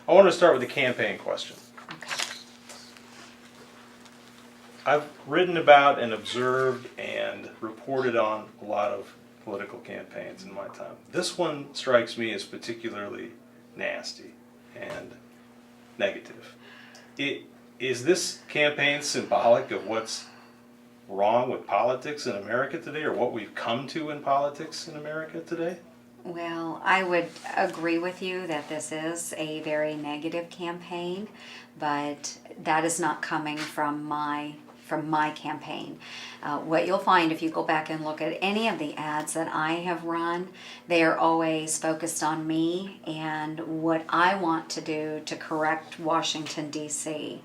I want to start with the campaign question. Okay. I've written about and observed and reported on a lot of political campaigns in my time. This one strikes me as particularly nasty and negative. Is this campaign symbolic of what's wrong with politics in America today, or what we've come to in politics in America today? Well, I would agree with you that this is a very negative campaign, but that is not coming from my campaign. What you'll find if you go back and look at any of the ads that I have run, they are always focused on me and what I want to do to correct Washington, D.C.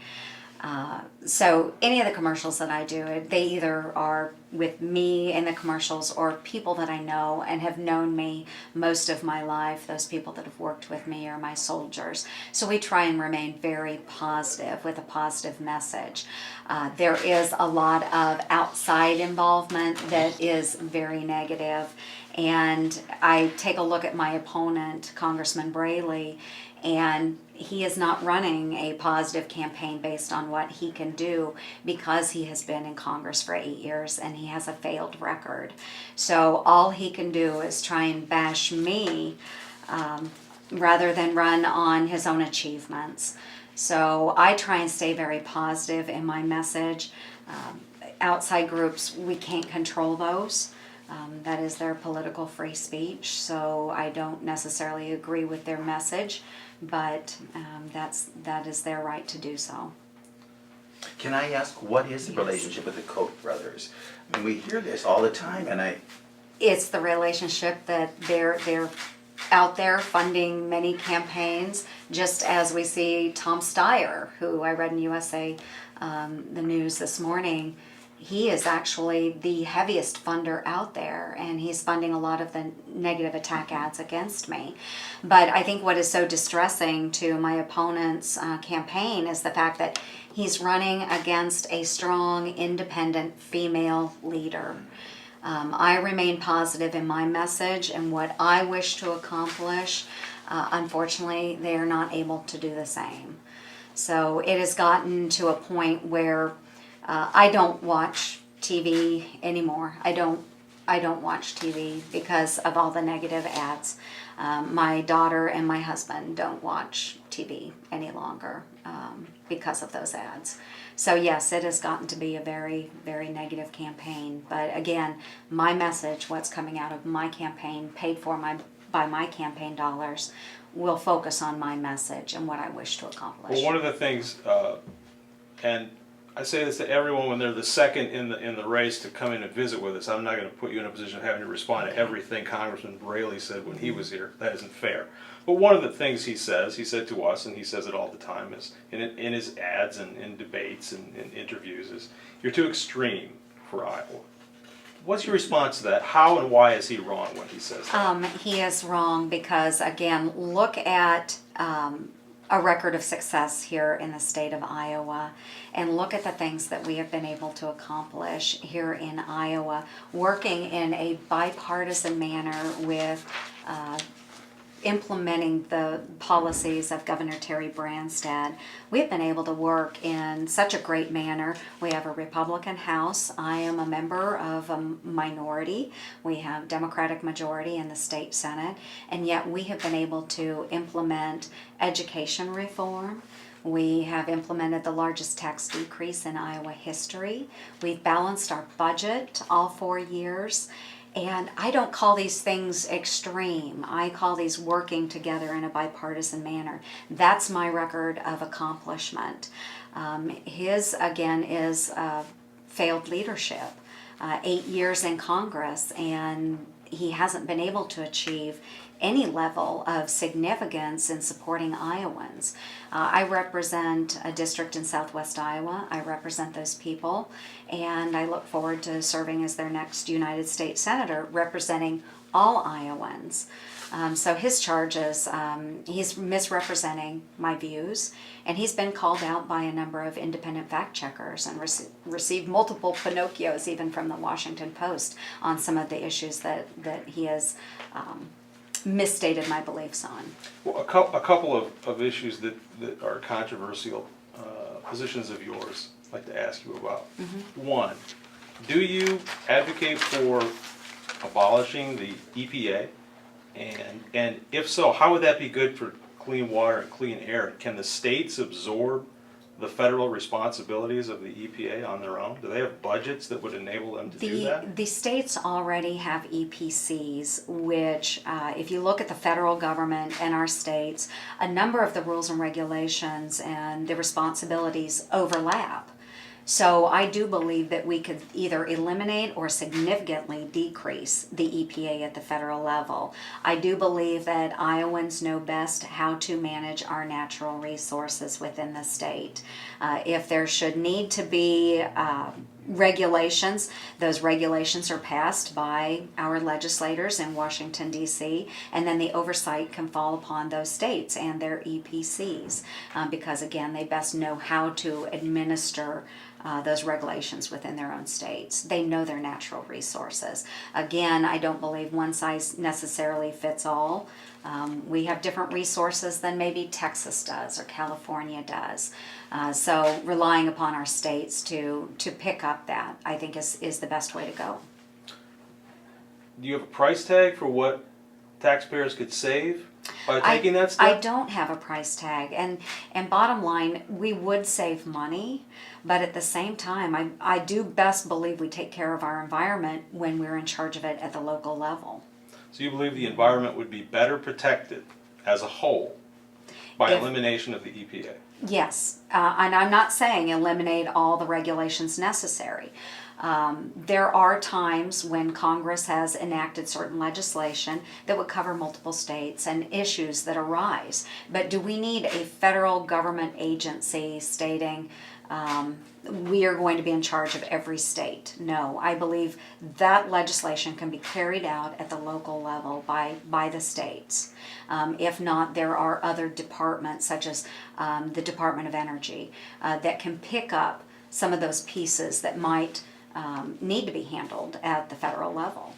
So any of the commercials that I do, they either are with me in the commercials or people that I know and have known me most of my life, those people that have worked with me are my soldiers. So we try and remain very positive with a positive message. There is a lot of outside involvement that is very negative. And I take a look at my opponent, Congressman Braley, and he is not running a positive campaign based on what he can do because he has been in Congress for 8 years and he has a failed record. So all he can do is try and bash me rather than run on his own achievements. So I try and stay very positive in my message. Outside groups, we can't control those. That is their political free speech, so I don't necessarily agree with their message, but that is their right to do so. Can I ask, what is the relationship with the Koch brothers? I mean, we hear this all the time, and It's the relationship that they're out there funding many campaigns, just as we see Tom Steyer, who I read in USA the news this morning. He is actually the heaviest funder out there, and he's funding a lot of the negative attack ads against me. But I think what is so distressing to my opponent's campaign is the fact that he's running against a strong, independent female leader. I remain positive in my message and what I wish to accomplish. Unfortunately, they are not able to do the same. So it has gotten to a point where I don't watch TV anymore. I don't watch TV because of all the negative ads. My daughter and my husband don't watch TV any longer because of those ads. So yes, it has gotten to be a very, very negative campaign. But again, my message, what's coming out of my campaign, paid for by my campaign dollars, will focus on my message and what I wish to accomplish. Well, one of the things, and I say this to everyone when they're the second in the race to come in and visit with us. I'm not going to put you in a position of having to respond to everything Congressman Braley said when he was here. That isn't fair. But one of the things he said to us, and he says it all the time, is in his ads and in debates and in interviews, is you're too extreme for Iowa. What's your response to that? How and why is he wrong when he says that? He is wrong because, again, look at a record of success here in the state of Iowa and look at the things that we have been able to accomplish here in Iowa, working in a bipartisan manner with implementing the policies of Governor Terry Branstad. We have been able to work in such a great manner. We have a Republican House. I am a member of a minority. We have Democratic majority in the state Senate, and yet we have been able to implement education reform. We have implemented the largest tax decrease in Iowa history. We've balanced our budget all 4 years. And I don't call these things extreme. I call these working together in a bipartisan manner. That's my record of accomplishment. His, again, is failed leadership. 8 years in Congress, and he hasn't been able to achieve any level of significance in supporting Iowans. I represent a district in southwest Iowa. I represent those people, and I look forward to serving as their next United States Senator, representing all Iowans. So his charges, he's misrepresenting my views, and he's been called out by a number of independent fact checkers and received multiple Pinocchios even from the Washington Post on some of the issues that he has misstated my beliefs on. Well, a couple of issues that are controversial positions of yours I'd like to ask you about. One, do you advocate for abolishing the EPA? And if so, how would that be good for clean water and clean air? Can the states absorb the federal responsibilities of the EPA on their own? Do they have budgets that would enable them to do that? The states already have EPCs, which, if you look at the federal government and our states, a number of the rules and regulations and the responsibilities overlap. So I do believe that we could either eliminate or significantly decrease the EPA at the federal level. I do believe that Iowans know best how to manage our natural resources within the state. If there should need to be regulations, those regulations are passed by our legislators in Washington, D.C., and then the oversight can fall upon those states and their EPCs because, again, they best know how to administer those regulations within their own states. They know their natural resources. Again, I don't believe one size necessarily fits all. We have different resources than maybe Texas does or California does. So relying upon our states to pick up that, I think is the best way to go. Do you have a price tag for what taxpayers could save by taking that step? I don't have a price tag, and bottom line, we would save money, but at the same time, I do best believe we take care of our environment when we're in charge of it at the local level. So you believe the environment would be better protected as a whole by elimination of the EPA? Yes, and I'm not saying eliminate all the regulations necessary. There are times when Congress has enacted certain legislation that would cover multiple states and issues that arise. But do we need a federal government agency stating we are going to be in charge of every state? No, I believe that legislation can be carried out at the local level by the states. If not, there are other departments such as the Department of Energy that can pick up some of those pieces that might need to be handled at the federal level.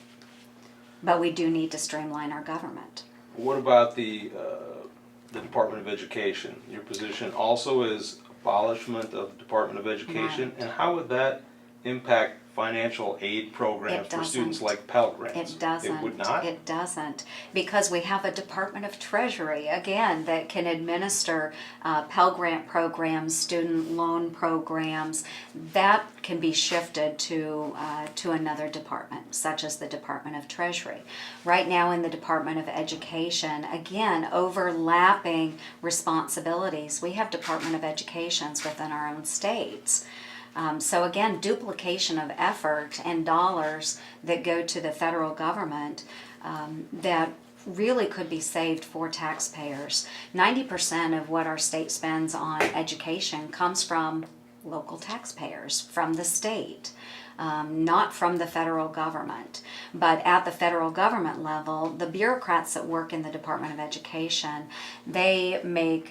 But we do need to streamline our government. What about the Department of Education? Your position also is abolishment of the Department of Education, Right. and how would that impact financial aid programs for students like Pell Grants? It doesn't. It would not? It doesn't, because we have a Department of Treasury, again, that can administer Pell Grant programs, student loan programs. That can be shifted to another department, such as the Department of Treasury. Right now in the Department of Education, again, overlapping responsibilities. We have Department of Educations within our own states. So again, duplication of effort and dollars that go to the federal government that really could be saved for taxpayers. 90% of what our state spends on education comes from local taxpayers, from the state. Not from the federal government. But at the federal government level, the bureaucrats that work in the Department of Education, they make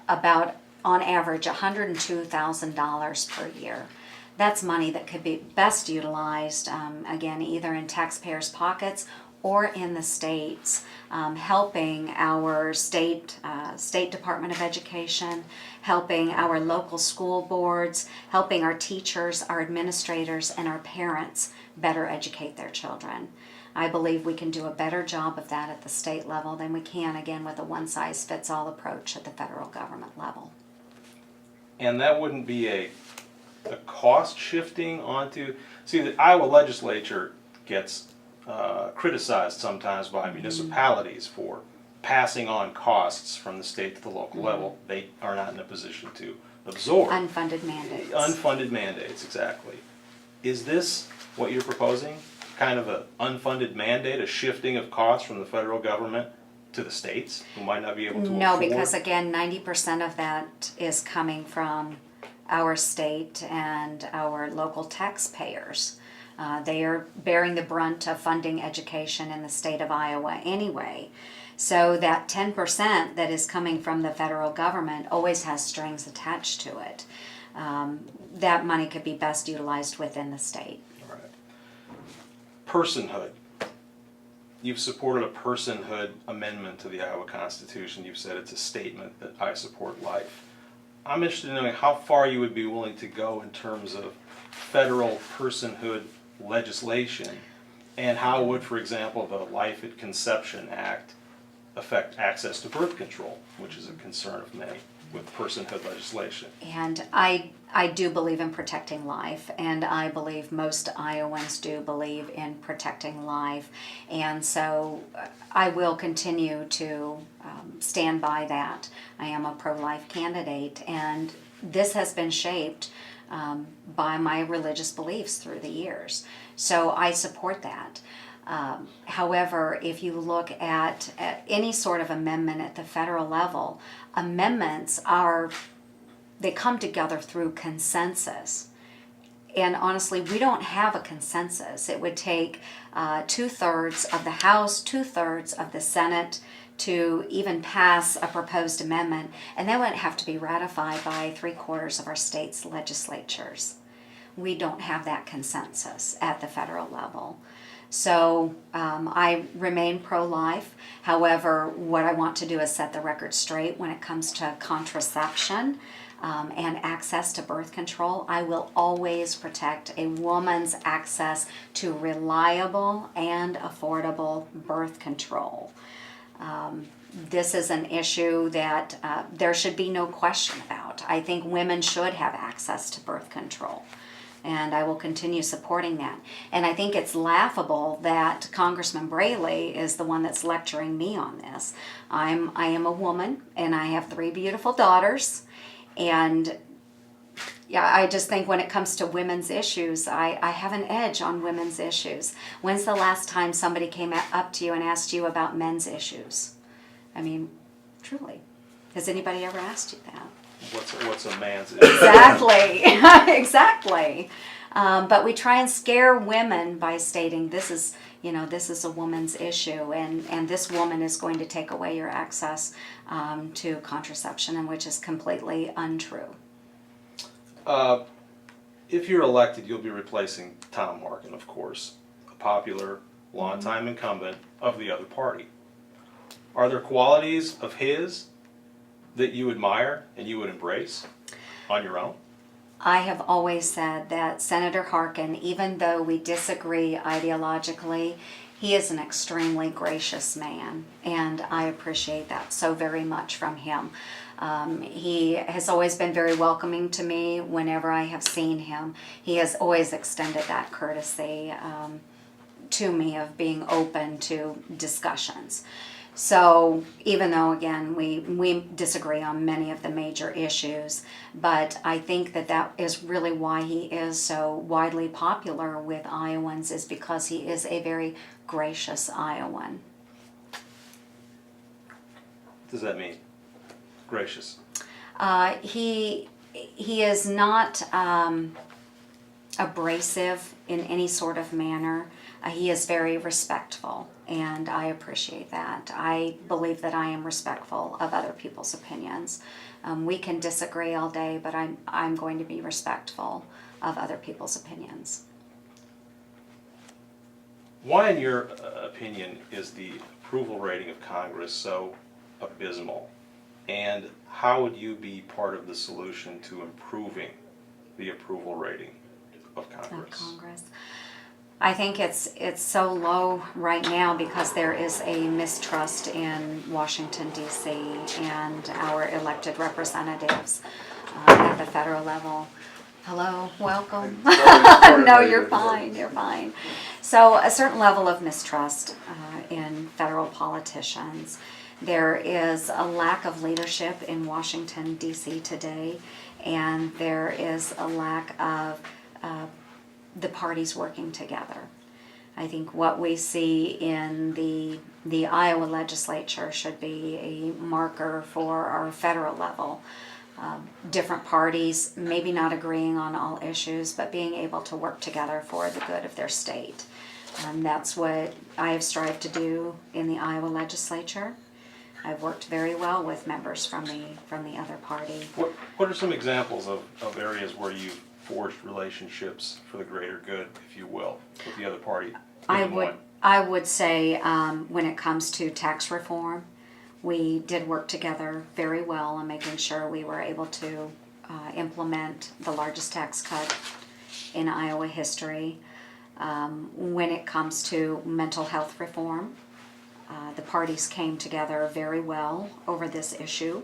about, on average, $102,000 per year. That's money that could be best utilized, again, either in taxpayers' pockets or in the states, helping our state Department of Education, helping our local school boards, helping our teachers, our administrators, and our parents better educate their children. I believe we can do a better job of that at the state level than we can, again, with a one-size-fits-all approach at the federal government level. And that wouldn't be a cost shifting onto, see, the Iowa legislature gets criticized sometimes by municipalities for passing on costs from the state to the local level. They are not in a position to absorb. Unfunded mandates. Unfunded mandates, exactly. Is this what you're proposing? Kind of an unfunded mandate, a shifting of costs from the federal government to the states who might not be able to afford? No, because again, 90% of that is coming from our state and our local taxpayers. They are bearing the brunt of funding education in the state of Iowa anyway. So that 10% that is coming from the federal government always has strings attached to it. That money could be best utilized within the state. All right. Personhood. you've supported a personhood amendment to the Iowa Constitution. You've said it's a statement that I support life. I'm interested in knowing how far you would be willing to go in terms of federal personhood legislation, and how would, for example, the Life at Conception Act affect access to birth control, which is a concern of many with personhood legislation. And I do believe in protecting life, and I believe most Iowans do believe in protecting life. And so I will continue to stand by that. I am a pro-life candidate, and this has been shaped by my religious beliefs through the years. So I support that. However, if you look at any sort of amendment at the federal level, amendments they come together through consensus. And honestly, we don't have a consensus. It would take 2/3 of the House, 2/3 of the Senate to even pass a proposed amendment, and that would have to be ratified by 3/4 of our state's legislatures. We don't have that consensus at the federal level. So I remain pro-life. However, what I want to do is set the record straight when it comes to contraception and access to birth control. I will always protect a woman's access to reliable and affordable birth control. This is an issue that there should be no question about. I think women should have access to birth control, and I will continue supporting that. And I think it's laughable that Congressman Braley is the one that's lecturing me on this. I am a woman, and I have 3 beautiful daughters, and yeah, I just think when it comes to women's issues, I have an edge on women's issues. When's the last time somebody came up to you and asked you about men's issues? I mean, truly, has anybody ever asked you that? What's a man's issue? Exactly, exactly. But we try and scare women by stating this is a woman's issue, and this woman is going to take away your access to contraception, and which is completely untrue. If you're elected, you'll be replacing Tom Harkin, of course, a popular, longtime incumbent of the other party. Are there qualities of his that you admire and you would embrace on your own? I have always said that Senator Harkin, even though we disagree ideologically, he is an extremely gracious man, and I appreciate that so very much from him. He has always been very welcoming to me whenever I have seen him. He has always extended that courtesy to me of being open to discussions. So even though, again, we disagree on many of the major issues, but I think that is really why he is so widely popular with Iowans, is because he is a very gracious Iowan. What does that mean? Gracious. He is not abrasive in any sort of manner. He is very respectful, and I appreciate that. I believe that I am respectful of other people's opinions. We can disagree all day, but I'm going to be respectful of other people's opinions. Why, in your opinion, is the approval rating of Congress so abysmal? And how would you be part of the solution to improving the approval rating of Congress? I think it's so low right now because there is a mistrust in Washington, D.C. and our elected representatives at the federal level. Hello, welcome. No, you're fine, you're fine. So a certain level of mistrust in federal politicians. There is a lack of leadership in Washington, D.C. today, and there is a lack of the parties working together. I think what we see in the Iowa legislature should be a marker for our federal level. Different parties maybe not agreeing on all issues, but being able to work together for the good of their state. That's what I have strived to do in the Iowa legislature. I've worked very well with members from the other party. What are some examples of areas where you've forged relationships for the greater good, if you will, with the other party? I I would say when it comes to tax reform, we did work together very well on making sure we were able to implement the largest tax cut in Iowa history. When it comes to mental health reform, the parties came together very well over this issue.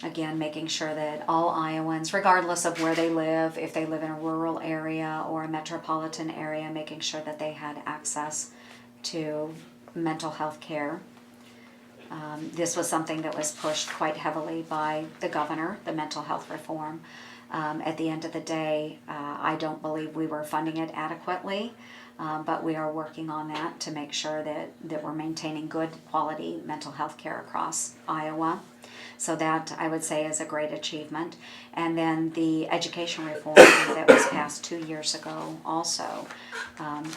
Again, making sure that all Iowans, regardless of where they live, if they live in a rural area or a metropolitan area, making sure that they had access to mental health care. This was something that was pushed quite heavily by the governor, the mental health reform. At the end of the day, I don't believe we were funding it adequately, but we are working on that to make sure that we're maintaining good quality mental health care across Iowa. So that, I would say, is a great achievement. And then the education reform that was passed 2 years ago also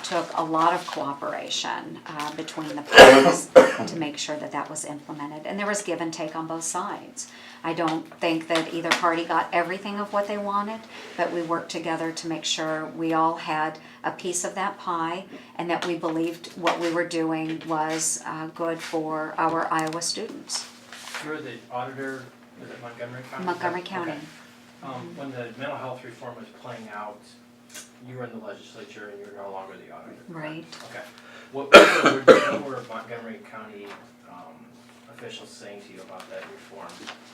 took a lot of cooperation between the parties to make sure that that was implemented. And there was give and take on both sides. I don't think that either party got everything of what they wanted, but we worked together to make sure we all had a piece of that pie and that we believed what we were doing was good for our Iowa students. You're the auditor, is it Montgomery County? Montgomery County. Okay. When the mental health reform was playing out, you were in the legislature and you're no longer the auditor. Right. Okay. What were Montgomery County officials saying to you about that reform?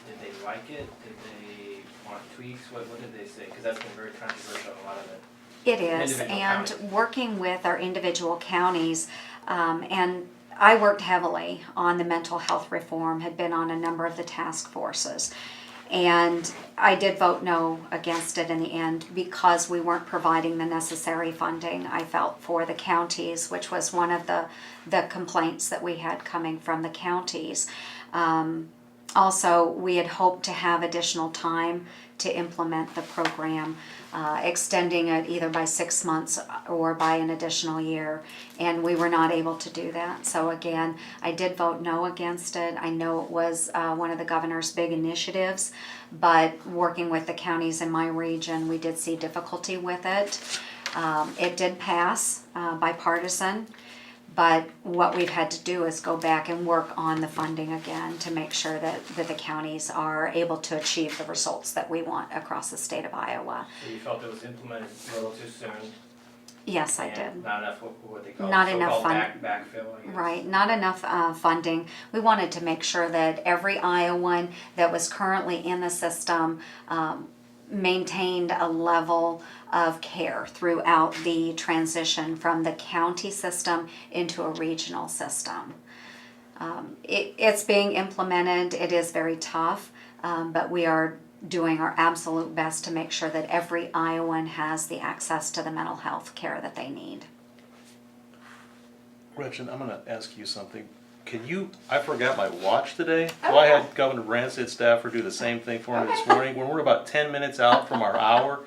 Did they like it? Did they want tweaks? What did they say? Because that's been very controversial in a lot of it. It is, Individual and counties. working with our individual counties, and I worked heavily on the mental health reform, had been on a number of the task forces. And I did vote no against it in the end because we weren't providing the necessary funding, I felt, for the counties, which was one of the complaints that we had coming from the counties. Also, we had hoped to have additional time to implement the program, extending it either by 6 months or by an additional year, and we were not able to do that. So again, I did vote no against it. I know it was one of the governor's big initiatives, but working with the counties in my region, we did see difficulty with it. It did pass bipartisan. But what we've had to do is go back and work on the funding again to make sure that the counties are able to achieve the results that we want across the state of Iowa. So you felt it was implemented a little too soon? Yes, I and did. Not enough, what they call Not enough so-called backfill, I guess. Right, not enough funding. We wanted to make sure that every Iowan that was currently in the system maintained a level of care throughout the transition from the county system into a regional system. It's being implemented. It is very tough, but we are doing our absolute best to make sure that every Iowan has the access to the mental health care that they need. Gretchen, I'm gonna ask you something. I forgot my watch today, so Oh, I yeah. had Governor Rancid staffer do the same thing for me this Okay. morning. When we're about 10 minutes out from our hour,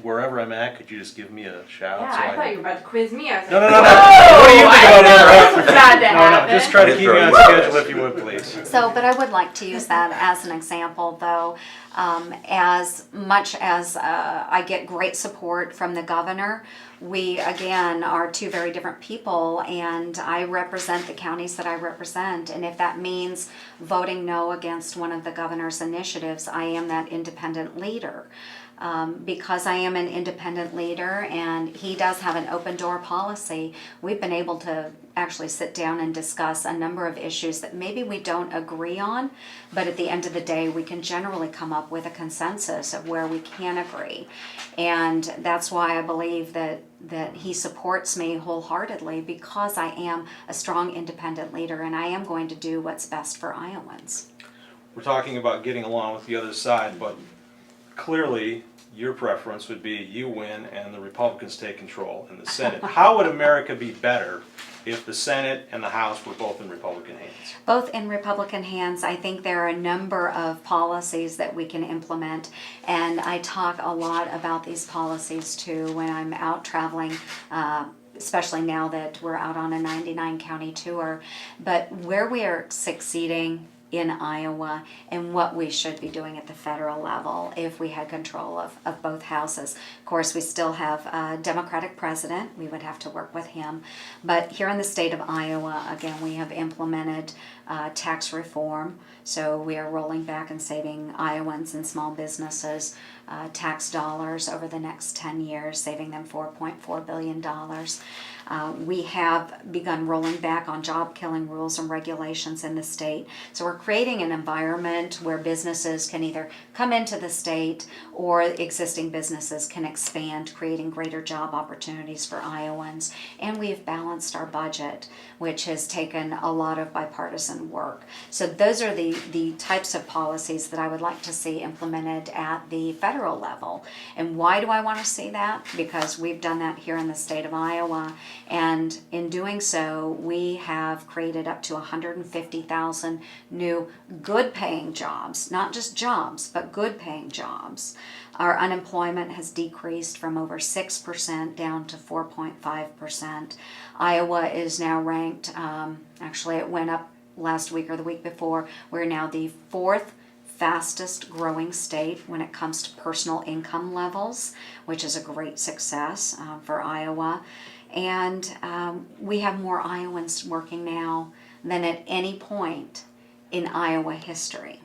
wherever I'm at, could you just give me a shout? Yeah, so I thought you were about to quiz me. I was No, like, no, no, no. "Whoa, What do you think I about know that? this was about to No, happen." no, just try to keep me on schedule if you would, please. So, but I would like to use that as an example, though. As much as I get great support from the governor, we, again, are two very different people, and I represent the counties that I represent. And if that means voting no against one of the governor's initiatives, I am that independent leader. Because I am an independent leader and he does have an open door policy, we've been able to actually sit down and discuss a number of issues that maybe we don't agree on, but at the end of the day, we can generally come up with a consensus of where we can agree. And that's why I believe that he supports me wholeheartedly, because I am a strong independent leader and I am going to do what's best for Iowans. We're talking about getting along with the other side, but clearly your preference would be you win and the Republicans take control in the Senate. How would America be better if the Senate and the House were both in Republican hands? Both in Republican hands. I think there are a number of policies that we can implement, and I talk a lot about these policies too when I'm out traveling, especially now that we're out on a 99 county tour. But where we are succeeding in Iowa and what we should be doing at the federal level if we had control of both houses. Of course, we still have a Democratic president. We would have to work with him. But here in the state of Iowa, again, we have implemented tax reform. So we are rolling back and saving Iowans and small businesses tax dollars over the next 10 years, saving them $4.4 billion. We have begun rolling back on job-killing rules and regulations in the state. So we're creating an environment where businesses can either come into the state or existing businesses can expand, creating greater job opportunities for Iowans. And we've balanced our budget, which has taken a lot of bipartisan work. So those are the types of policies that I would like to see implemented at the federal level. And why do I want to see that? Because we've done that here in the state of Iowa. And in doing so, we have created up to 150,000 new good paying jobs, not just jobs, but good paying jobs. Our unemployment has decreased from over 6% down to 4.5%. Iowa is now ranked, actually it went up last week or the week before, we're now the fourth fastest growing state when it comes to personal income levels, which is a great success for Iowa. And we have more Iowans working now than at any point in Iowa history.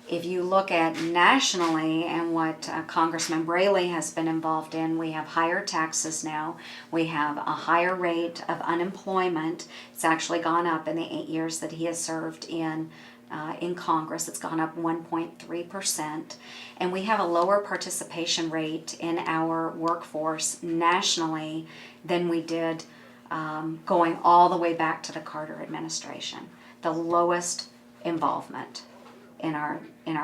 If you look at nationally and what Congressman Braley has been involved in, we have higher taxes now. We have a higher rate of unemployment. It's actually gone up in the 8 years that he has served in Congress. It's gone up 1.3%. And we have a lower participation rate in our workforce nationally than we did going all the way back to the Carter administration. The lowest involvement in our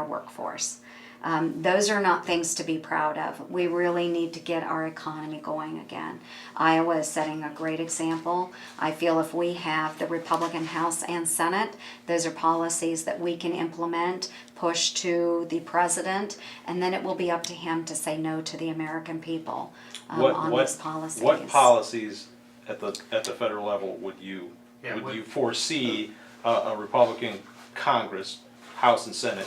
workforce. Those are not things to be proud of. We really need to get our economy going again. Iowa is setting a great example. I feel if we have the Republican House and Senate, those are policies that we can implement, push to the president, and then it will be up to him to say no to the American people on these policies. What policies at the federal level would you foresee a Republican Congress, House and Senate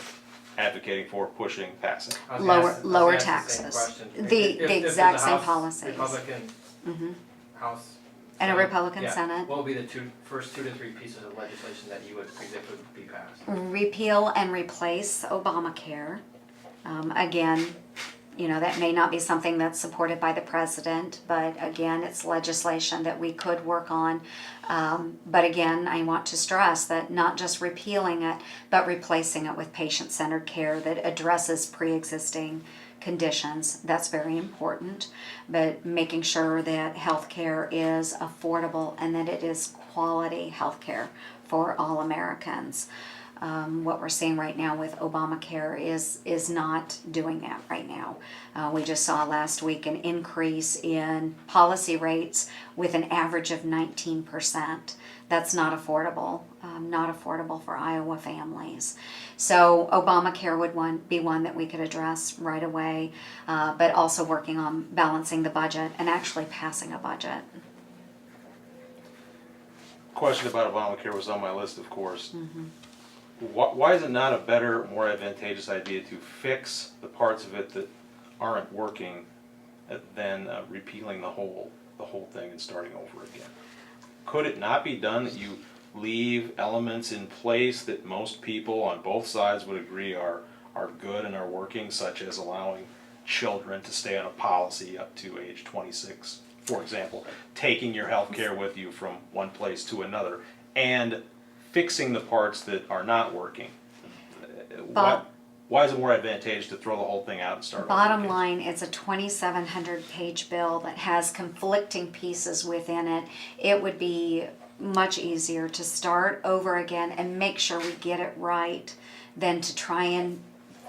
advocating for, pushing, passing? Lower taxes. The exact same policies. Republican House. And a Republican Yeah. Senate. What would be the first 2 to 3 pieces of legislation that you would predict would be passed? Repeal and replace Obamacare. Again, that may not be something that's supported by the president, but again, it's legislation that we could work on. But again, I want to stress that not just repealing it, but replacing it with patient-centered care that addresses pre-existing conditions. That's very important. But making sure that healthcare is affordable and that it is quality healthcare for all Americans. What we're seeing right now with Obamacare is not doing that right now. We just saw last week an increase in policy rates with an average of 19%. That's not affordable for Iowa families. So Obamacare would be one that we could address right away, but also working on balancing the budget and actually passing a budget. Question about Obamacare was on my list, of course. Why is it not a better, more advantageous idea to fix the parts of it that aren't working than repealing the whole thing and starting over again? Could it not be done that you leave elements in place that most people on both sides would agree are good and are working, such as allowing children to stay on a policy up to age 26, for example, taking your health care with you from one place to another, and fixing the parts that are not working? Why is it more advantageous to throw the whole thing out and start over Bottom again? line, it's a 2,700-page bill that has conflicting pieces within it. It would be much easier to start over again and make sure we get it right than to try and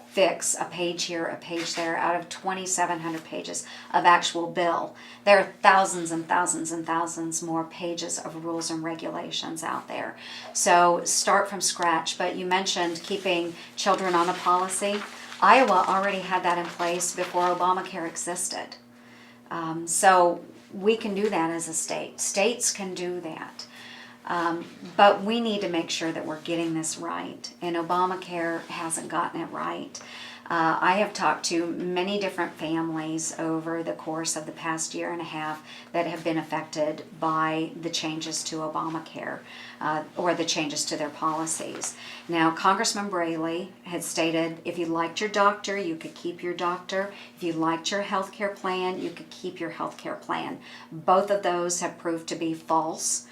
fix a page here, a page there out of 2,700 pages of actual bill. There are thousands and thousands and thousands more pages of rules and regulations out there. So start from scratch. But you mentioned keeping children on a policy. Iowa already had that in place before Obamacare existed. So we can do that as a state. States can do that. But we need to make sure that we're getting this right, and Obamacare hasn't gotten it right. I have talked to many different families over the course of the past year and a half that have been affected by the changes to Obamacare, or the changes to their policies. Now, Congressman Braley had stated if you liked your doctor, you could keep your doctor. If you liked your health care plan, you could keep your health care plan. Both of those have proved to be false.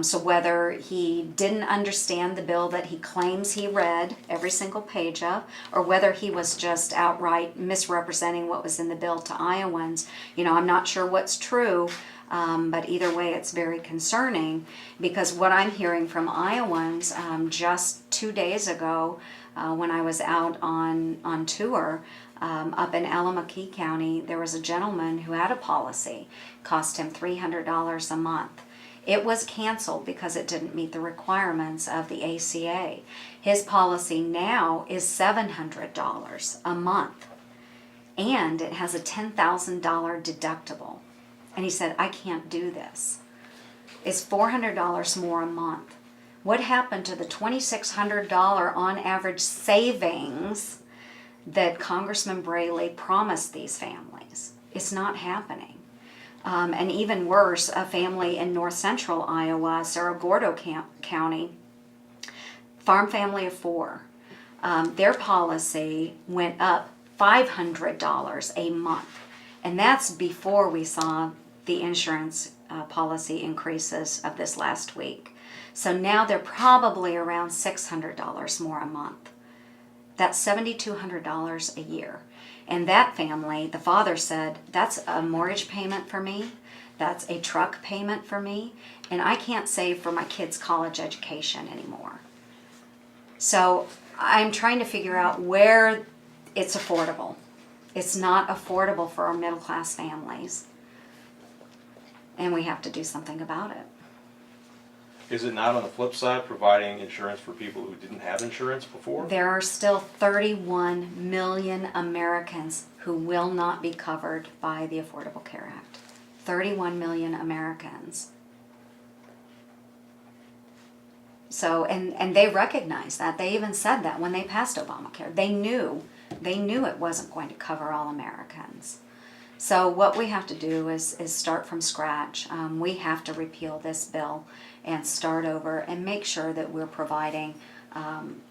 So whether he didn't understand the bill that he claims he read every single page of, or whether he was just outright misrepresenting what was in the bill to Iowans, I'm not sure what's true, but either way it's very concerning, because what I'm hearing from Iowans, just 2 days ago when I was out on tour, up in Alamakee County, there was a gentleman who had a policy, cost him $300 a month. It was canceled because it didn't meet the requirements of the ACA. His policy now is $700 a month, and it has a $10,000 deductible. And he said, I can't do this. It's $400 more a month. What happened to the $2,600 on average savings that Congressman Braley promised these families? It's not happening. And even worse, a family in north central Iowa, Cerro Gordo County, farm family of 4, their policy went up $500 a month. And that's before we saw the insurance policy increases of this last week. So now they're probably around $600 more a month. That's $7,200 a year. And that family, the father said, that's a mortgage payment for me, that's a truck payment for me, and I can't save for my kids' college education anymore. So I'm trying to figure out where it's affordable. It's not affordable for our middle class families, and we have to do something about it. Is it not on the flip side providing insurance for people who didn't have insurance before? There are still 31 million Americans who will not be covered by the Affordable Care Act. 31 million Americans. So, and they recognize that. They even said that when they passed Obamacare. They knew it wasn't going to cover all Americans. So what we have to do is start from scratch. We have to repeal this bill and start over and make sure that we're providing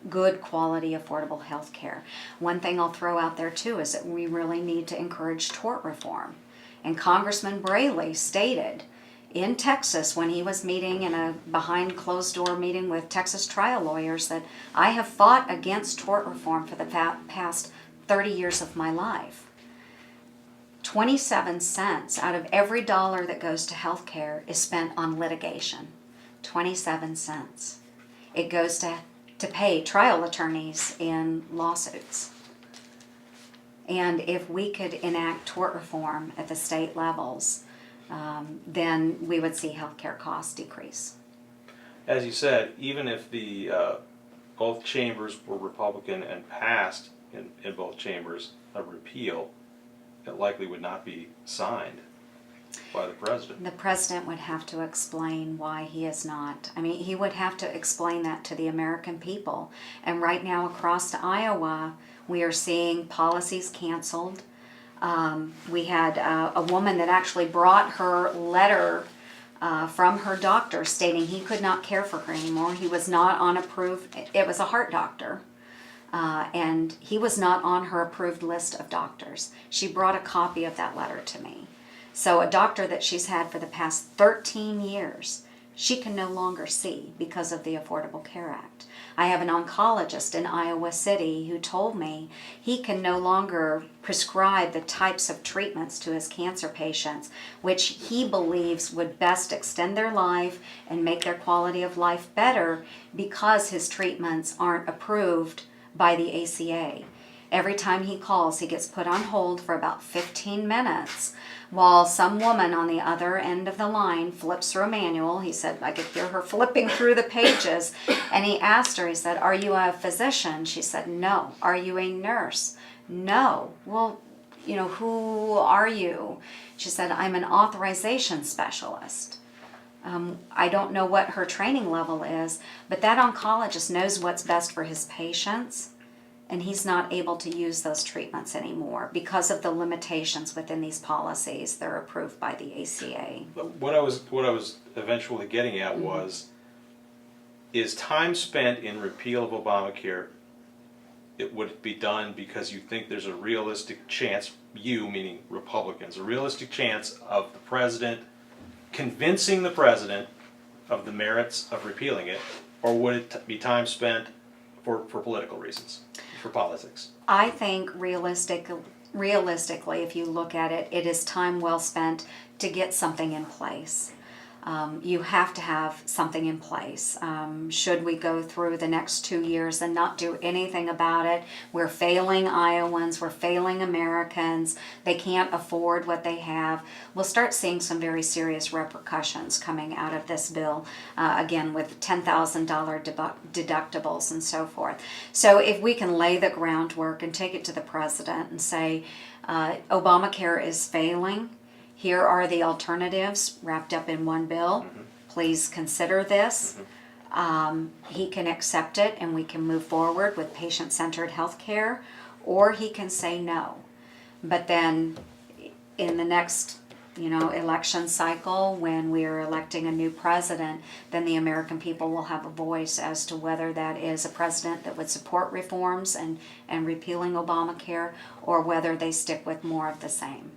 good quality, affordable health care. One thing I'll throw out there too is that we really need to encourage tort reform. And Congressman Braley stated in Texas when he was meeting in a behind closed door meeting with Texas trial lawyers that I have fought against tort reform for the past 30 years of my life. 27 cents out of every dollar that goes to health care is spent on litigation. 27 cents. It goes to pay trial attorneys in lawsuits. And if we could enact tort reform at the state levels, then we would see healthcare costs decrease. As you said, even if the both chambers were Republican and passed in both chambers a repeal, it likely would not be signed by the president. The president would have to explain why he is not. I mean, he would have to explain that to the American people. And right now across Iowa, we are seeing policies canceled. We had a woman that actually brought her letter from her doctor stating he could not care for her anymore. He was not on approved, it was a heart doctor. And he was not on her approved list of doctors. She brought a copy of that letter to me. So a doctor that she's had for the past 13 years, she can no longer see because of the Affordable Care Act. I have an oncologist in Iowa City who told me he can no longer prescribe the types of treatments to his cancer patients which he believes would best extend their life and make their quality of life better because his treatments aren't approved by the ACA. Every time he calls, he gets put on hold for about 15 minutes while some woman on the other end of the line flips through a manual. He said, I could hear her flipping through the pages. And he asked her, he said, are you a physician? She said, no. Are you a nurse? No. Well, who are you? She said, I'm an authorization specialist. I don't know what her training level is, but that oncologist knows what's best for his patients, and he's not able to use those treatments anymore because of the limitations within these policies that are approved by the ACA. What I was eventually getting at was, is time spent in repeal of Obamacare, it would be done because you think there's a realistic chance, you meaning Republicans, a realistic chance of the president convincing the president of the merits of repealing it, or would it be time spent for political reasons, for politics? I think realistically, if you look at it, it is time well spent to get something in place. You have to have something in place. Should we go through the next 2 years and not do anything about it, we're failing Iowans, we're failing Americans, they can't afford what they have. We'll start seeing some very serious repercussions coming out of this bill, again with $10,000 deductibles and so forth. So if we can lay the groundwork and take it to the president and say, Obamacare is failing, here are the alternatives wrapped up in one bill. Please consider this. He can accept it and we can move forward with patient-centered health care, or he can say no. But then in the next election cycle, when we are electing a new president, then the American people will have a voice as to whether that is a president that would support reforms and repealing Obamacare, or whether they stick with more of the same.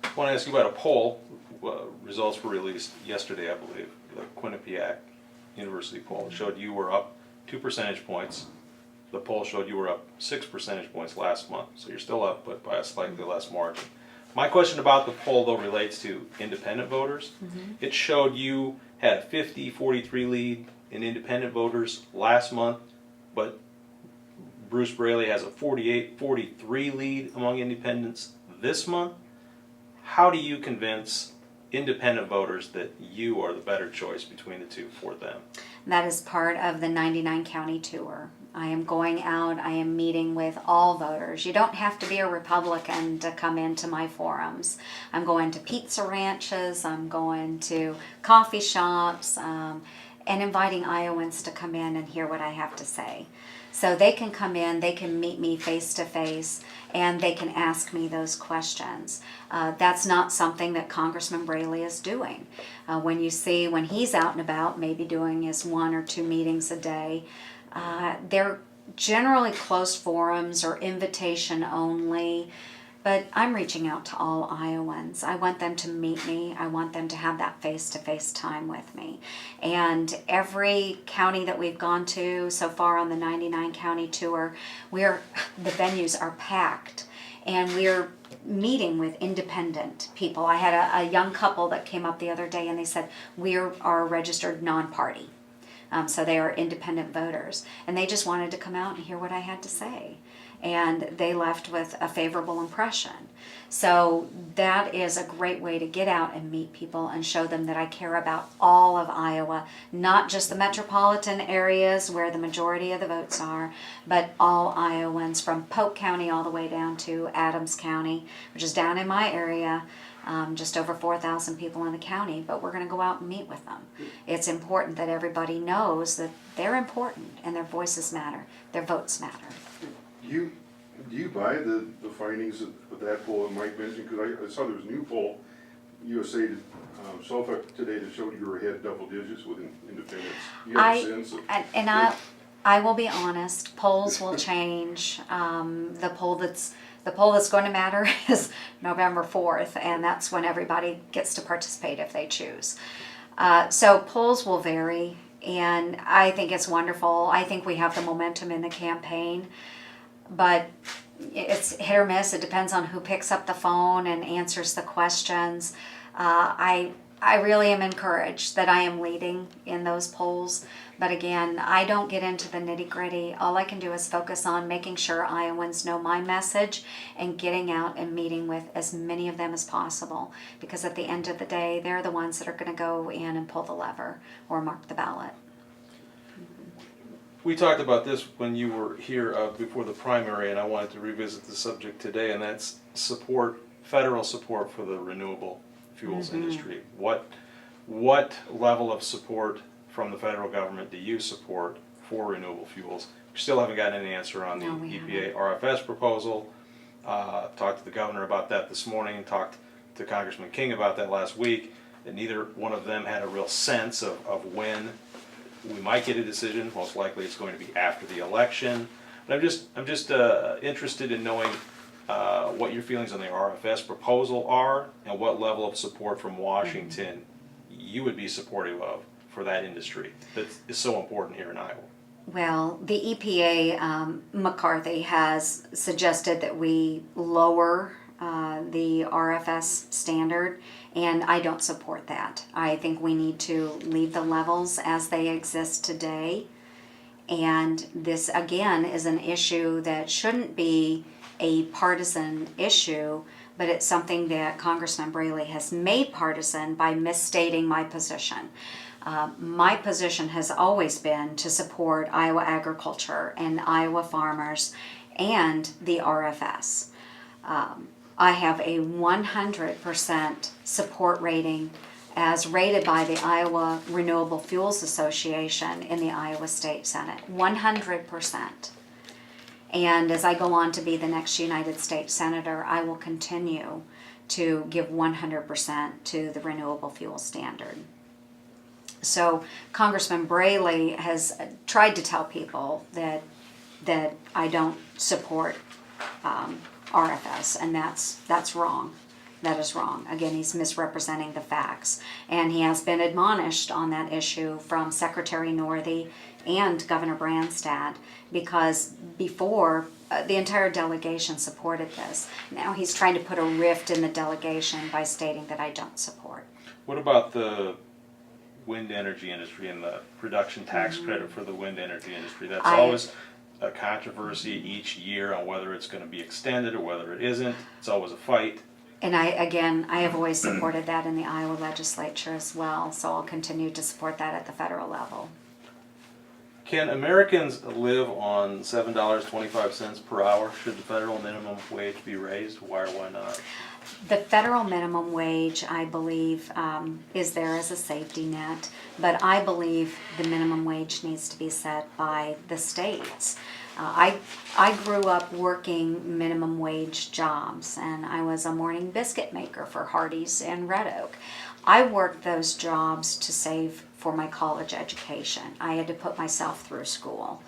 I want to ask you about a poll. Results were released yesterday, I believe. The Quinnipiac University poll showed you were up 2 percentage points. The poll showed you were up 6 percentage points last month. So you're still up, but by a slightly less margin. My question about the poll, though, relates to independent voters. It showed you had a 50-43 lead in independent voters last month, but Bruce Braley has a 48-43 lead among independents this month. How do you convince independent voters that you are the better choice between the two for them? That is part of the 99 county tour. I am going out, I am meeting with all voters. You don't have to be a Republican to come into my forums. I'm going to pizza ranches, I'm going to coffee shops, and inviting Iowans to come in and hear what I have to say. So they can come in, they can meet me face to face, and they can ask me those questions. That's not something that Congressman Braley is doing. When he's out and about, maybe doing his 1 or 2 meetings a day, they're generally closed forums or invitation only. But I'm reaching out to all Iowans. I want them to meet me. I want them to have that face-to-face time with me. And every county that we've gone to so far on the 99 county tour, the venues are packed. And we're meeting with independent people. I had a young couple that came up the other day and they said, we are a registered non-party. So they are independent voters. And they just wanted to come out and hear what I had to say. And they left with a favorable impression. So that is a great way to get out and meet people and show them that I care about all of Iowa, not just the metropolitan areas where the majority of the votes are, but all Iowans from Polk County all the way down to Adams County, which is down in my area. Just over 4,000 people in the county, but we're going to go out and meet with them. It's important that everybody knows that they're important and their voices matter, their votes matter. Do you buy the findings of that poll that Mike mentioned? Because I saw there was a new poll, USA Suffolk today, that showed you were ahead double digits with independents. Do you have a sense of? And I will be honest, polls will change. The poll that's going to matter is November 4th, and that's when everybody gets to participate if they choose. So polls will vary, and I think it's wonderful. I think we have the momentum in the campaign, but it's hit or miss. It depends on who picks up the phone and answers the questions. I really am encouraged that I am leading in those polls. But again, I don't get into the nitty-gritty. All I can do is focus on making sure Iowans know my message and getting out and meeting with as many of them as possible. Because at the end of the day, they're the ones that are going to go in and pull the lever or mark the ballot. We talked about this when you were here before the primary, and I wanted to revisit the subject today, and that's federal support for the renewable fuels industry. what level of support from the federal government do you support for renewable fuels? We still haven't gotten any answer on the No, we EPA RFS proposal. Talked to the governor about that this morning, talked to Congressman King about that last week, and neither one of them had a real sense of when we might get a decision. Most likely it's going to be after the election. But I'm just interested in knowing what your feelings on the RFS proposal are and what level of support from Washington you would be supportive of for that industry that is so important here in Iowa. Well, the EPA, McCarthy has suggested that we lower the RFS standard, and I don't support that. I think we need to leave the levels as they exist today. And this, again, is an issue that shouldn't be a partisan issue, but it's something that Congressman Braley has made partisan by misstating my position. My position has always been to support Iowa agriculture and Iowa farmers and the RFS. I have a 100% support rating as rated by the Iowa Renewable Fuels Association in the Iowa State Senate, 100%. And as I go on to be the next United States Senator, I will continue to give 100% to the renewable fuel standard. So Congressman Braley has tried to tell people that I don't support RFS, and that's wrong. That is wrong. Again, he's misrepresenting the facts, and he has been admonished on that issue from Secretary Northey and Governor Branstad, because before the entire delegation supported this. Now he's trying to put a rift in the delegation by stating that I don't support. What about the wind energy industry and the production tax credit for the wind energy industry? That's always a controversy each year on whether it's going to be extended or whether it isn't. It's always a fight. And I have always supported that in the Iowa legislature as well, so I'll continue to support that at the federal level. Can Americans live on $7.25 per hour? Should the federal minimum wage be raised? Why or why not? The federal minimum wage, I believe, is there as a safety net, but I believe the minimum wage needs to be set by the states. I grew up working minimum wage jobs, and I was a morning biscuit maker for Hardee's in Red Oak. I worked those jobs to save for my college education. I had to put myself through school.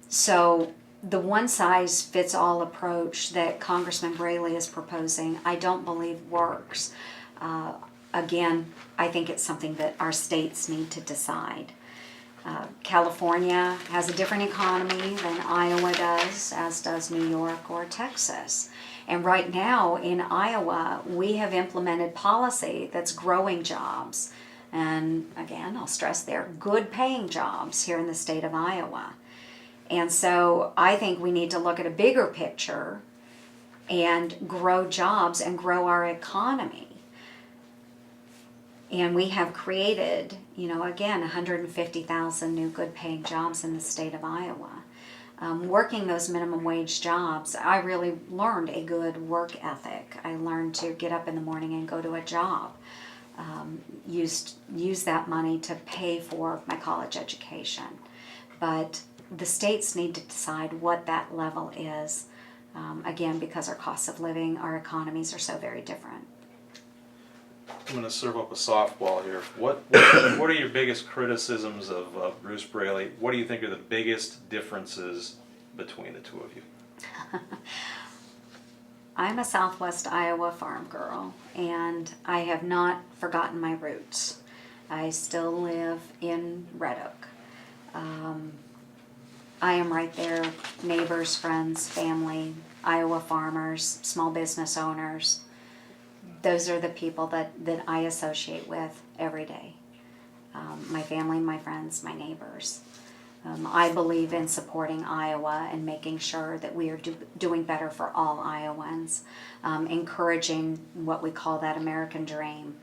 So the one-size-fits-all approach that Congressman Braley is proposing, I don't believe works. Again, I think it's something that our states need to decide. California has a different economy than Iowa does, as does New York or Texas. And right now in Iowa, we have implemented policy that's growing jobs. And again, I'll stress there, good paying jobs here in the state of Iowa. And so I think we need to look at a bigger picture and grow jobs and grow our economy. And we have created, again, 150,000 new good paying jobs in the state of Iowa. Working those minimum wage jobs, I really learned a good work ethic. I learned to get up in the morning and go to a job. Use that money to pay for my college education. But the states need to decide what that level is, again, because our costs of living, our economies are so very different. I'm going to serve up a softball here. What are your biggest criticisms of Bruce Braley? What do you think are the biggest differences between the two of you? I'm a Southwest Iowa farm girl, and I have not forgotten my roots. I still live in Red Oak. I am right there, neighbors, friends, family, Iowa farmers, small business owners. Those are the people that I associate with every day. My family, my friends, my neighbors. I believe in supporting Iowa and making sure that we are doing better for all Iowans, encouraging what we call that American dream.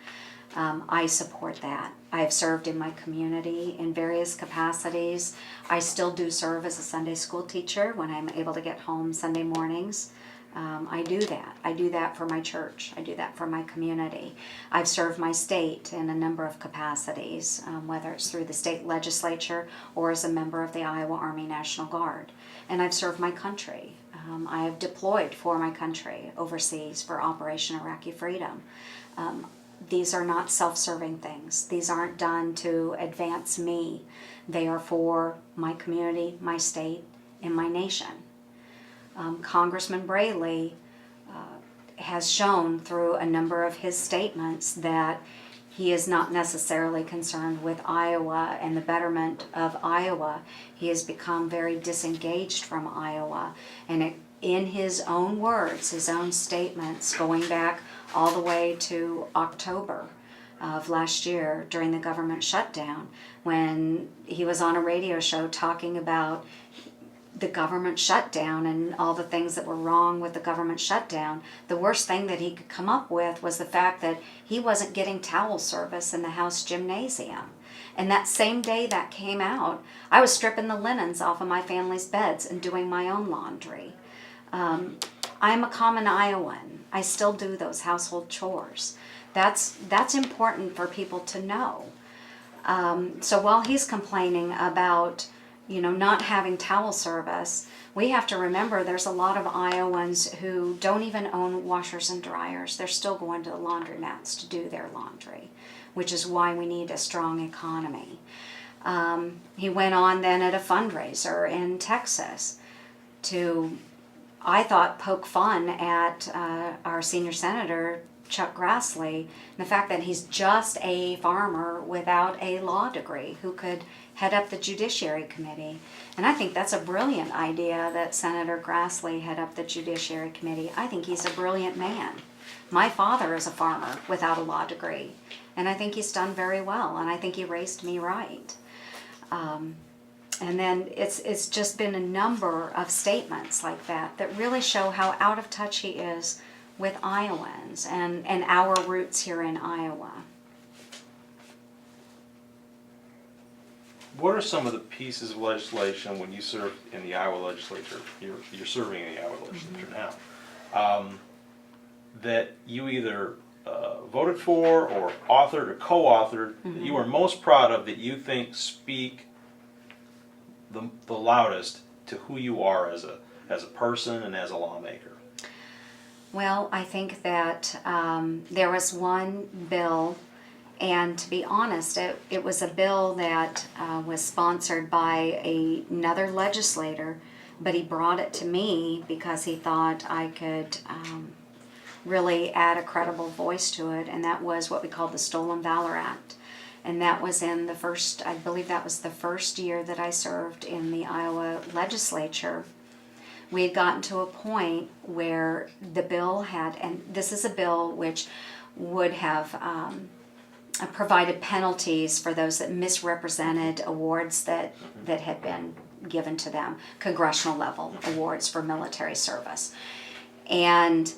I support that. I have served in my community in various capacities. I still do serve as a Sunday school teacher when I'm able to get home Sunday mornings. I do that. I do that for my church. I do that for my community. I've served my state in a number of capacities, whether it's through the state legislature or as a member of the Iowa Army National Guard. And I've served my country. I have deployed for my country overseas for Operation Iraqi Freedom. These are not self-serving things. These aren't done to advance me. They are for my community, my state, and my nation. Congressman Braley has shown through a number of his statements that he is not necessarily concerned with Iowa and the betterment of Iowa. He has become very disengaged from Iowa. And in his own words, his own statements, going back all the way to October of last year during the government shutdown, when he was on a radio show talking about the government shutdown and all the things that were wrong with the government shutdown, the worst thing that he could come up with was the fact that he wasn't getting towel service in the House gymnasium. And that same day that came out, I was stripping the linens off of my family's beds and doing my own laundry. I'm a common Iowan. I still do those household chores. That's important for people to know. So while he's complaining about not having towel service, we have to remember there's a lot of Iowans who don't even own washers and dryers. They're still going to the laundromats to do their laundry, which is why we need a strong economy. He went on then at a fundraiser in Texas to, I thought, poke fun at our senior senator, Chuck Grassley, and the fact that he's just a farmer without a law degree who could head up the Judiciary Committee. And I think that's a brilliant idea that Senator Grassley head up the Judiciary Committee. I think he's a brilliant man. My father is a farmer without a law degree, and I think he's done very well, and I think he raised me right. And then it's just been a number of statements like that that really show how out of touch he is with Iowans and our roots here in Iowa. What are some of the pieces of legislation when you served in the Iowa legislature, you're serving in the Iowa legislature now, that you either voted for or authored or co-authored that you are most proud of, that you think speak the loudest to who you are as a person and as a lawmaker? Well, I think that there was one bill, and to be honest, it was a bill that was sponsored by another legislator, but he brought it to me because he thought I could really add a credible voice to it, and that was what we called the Stolen Valor Act. And that was in the first, I believe that was the first year that I served in the Iowa legislature. We had gotten to a point where the bill had, and this is a bill which would have provided penalties for those that misrepresented awards that had been given to them, congressional level awards for military service. And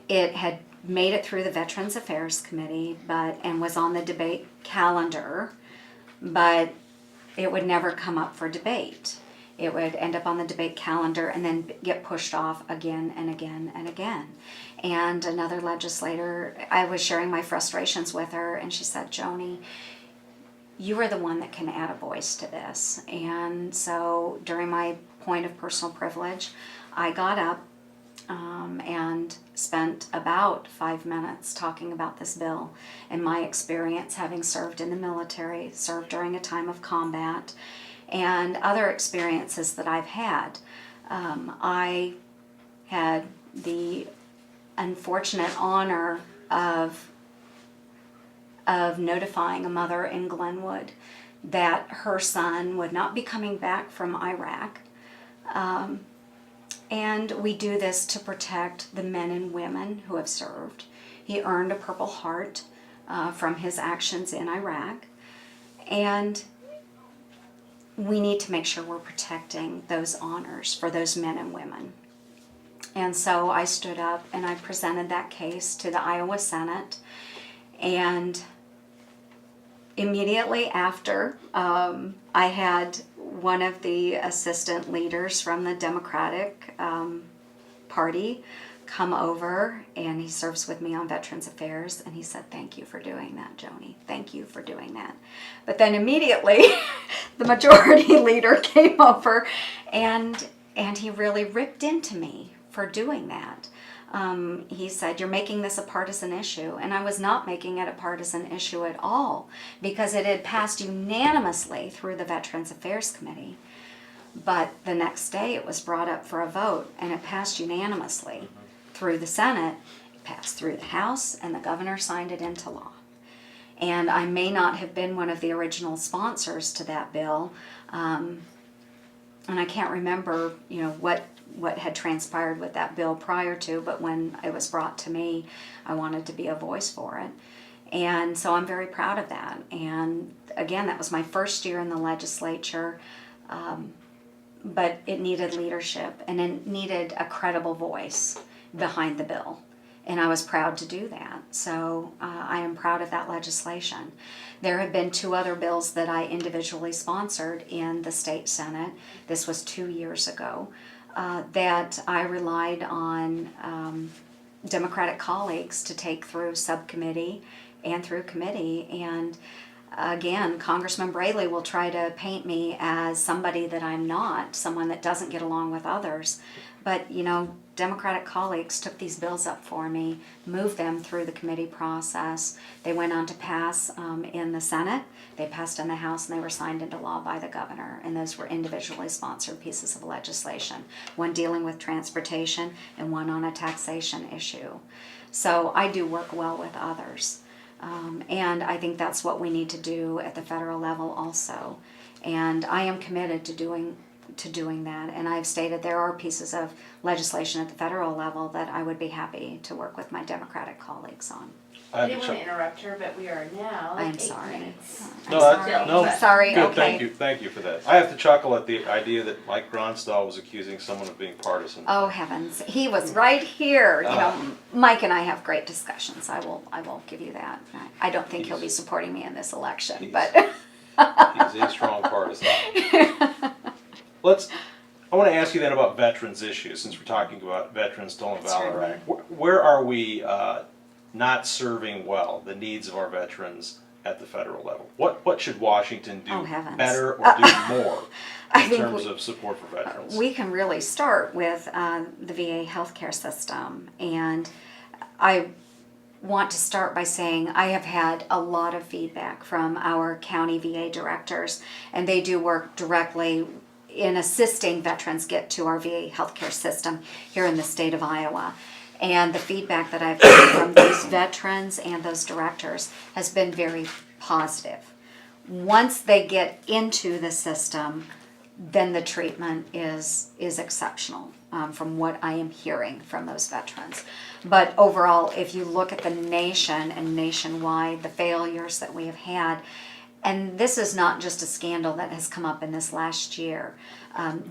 it had made it through the Veterans Affairs Committee, and was on the debate calendar, but it would never come up for debate. It would end up on the debate calendar and then get pushed off again and again and again. And another legislator, I was sharing my frustrations with her, and she said, "Joni, you are the one that can add a voice to this." And so during my point of personal privilege, I got up and spent about 5 minutes talking about this bill and my experience having served in the military, served during a time of combat, and other experiences that I've had. I had the unfortunate honor of notifying a mother in Glenwood that her son would not be coming back from Iraq. And we do this to protect the men and women who have served. He earned a Purple Heart from his actions in Iraq. And we need to make sure we're protecting those honors for those men and women. And so I stood up and I presented that case to the Iowa Senate. And immediately after, I had one of the assistant leaders from the Democratic party come over, and he serves with me on Veterans Affairs, and he said, "Thank you for doing that, Joni. Thank you for doing that." But then immediately the majority leader came over and he really ripped into me for doing that. He said, "You're making this a partisan issue." And I was not making it a partisan issue at all, because it had passed unanimously through the Veterans Affairs Committee. But the next day it was brought up for a vote, and it passed unanimously through the Senate, it passed through the House, and the governor signed it into law. And I may not have been one of the original sponsors to that bill, and I can't remember, what had transpired with that bill prior to, but when it was brought to me, I wanted to be a voice for it. And so I'm very proud of that. And again, that was my first year in the legislature, but it needed leadership, and it needed a credible voice behind the bill. And I was proud to do that. So I am proud of that legislation. There have been 2 other bills that I individually sponsored in the state Senate. This was 2 years ago. That I relied on Democratic colleagues to take through subcommittee and through committee. And again, Congressman Braley will try to paint me as somebody that I'm not, someone that doesn't get along with others. But, Democratic colleagues took these bills up for me, moved them through the committee process. They went on to pass in the Senate, they passed in the House, and they were signed into law by the governor. And those were individually sponsored pieces of legislation, one dealing with transportation and one on a taxation issue. So I do work well with others. And I think that's what we need to do at the federal level also. And I am committed to doing that. And I've stated there are pieces of legislation at the federal level that I would be happy to work with my Democratic colleagues on. I didn't want to interrupt her, but we are now I'm at 8 sorry. minutes. No, I'm sorry. Good, Okay. thank you for that. I have to chuckle at the idea that Mike Gronsdahl was accusing someone of being partisan. Oh heavens, he was right here. Mike and I have great discussions. I will give you that. I don't think he'll be supporting me in this election, but He's a strong partisan. I want to ask you then about veterans issues, since we're talking about Veterans Stolen Valor Act. Where are we not serving well the needs of our veterans at the federal level? What should Washington do better or do more in terms of support for veterans? we can really start with the VA healthcare system. And I want to start by saying I have had a lot of feedback from our county VA directors, and they do work directly in assisting veterans get to our VA healthcare system here in the state of Iowa. And the feedback that I've gotten from those veterans and those directors has been very positive. Once they get into the system, then the treatment is exceptional, from what I am hearing from those veterans. But overall, if you look at the nation and nationwide, the failures that we have had, and this is not just a scandal that has come up in this last year.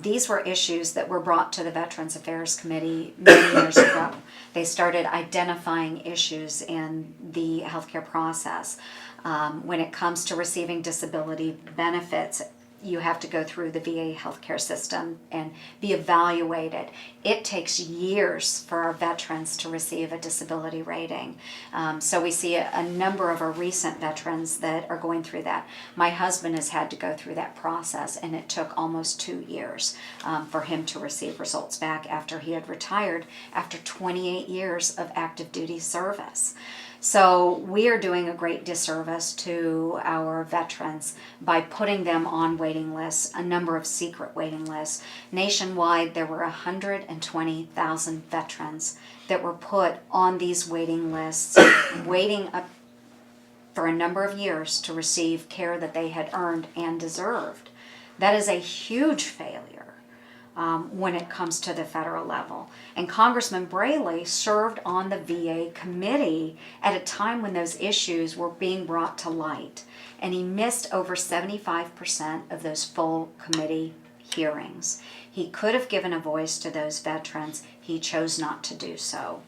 These were issues that were brought to the Veterans Affairs Committee many years ago. They started identifying issues in the healthcare process. When it comes to receiving disability benefits, you have to go through the VA healthcare system and be evaluated. It takes years for our veterans to receive a disability rating. So we see a number of our recent veterans that are going through that. My husband has had to go through that process, and it took almost 2 years for him to receive results back after he had retired after 28 years of active duty service. So we are doing a great disservice to our veterans by putting them on waiting lists, a number of secret waiting lists. Nationwide, there were 120,000 veterans that were put on these waiting lists, waiting up for a number of years to receive care that they had earned and deserved. That is a huge failure. When it comes to the federal level. And Congressman Braley served on the VA committee at a time when those issues were being brought to light. And he missed over 75% of those full committee hearings. He could have given a voice to those veterans. He chose not to do so.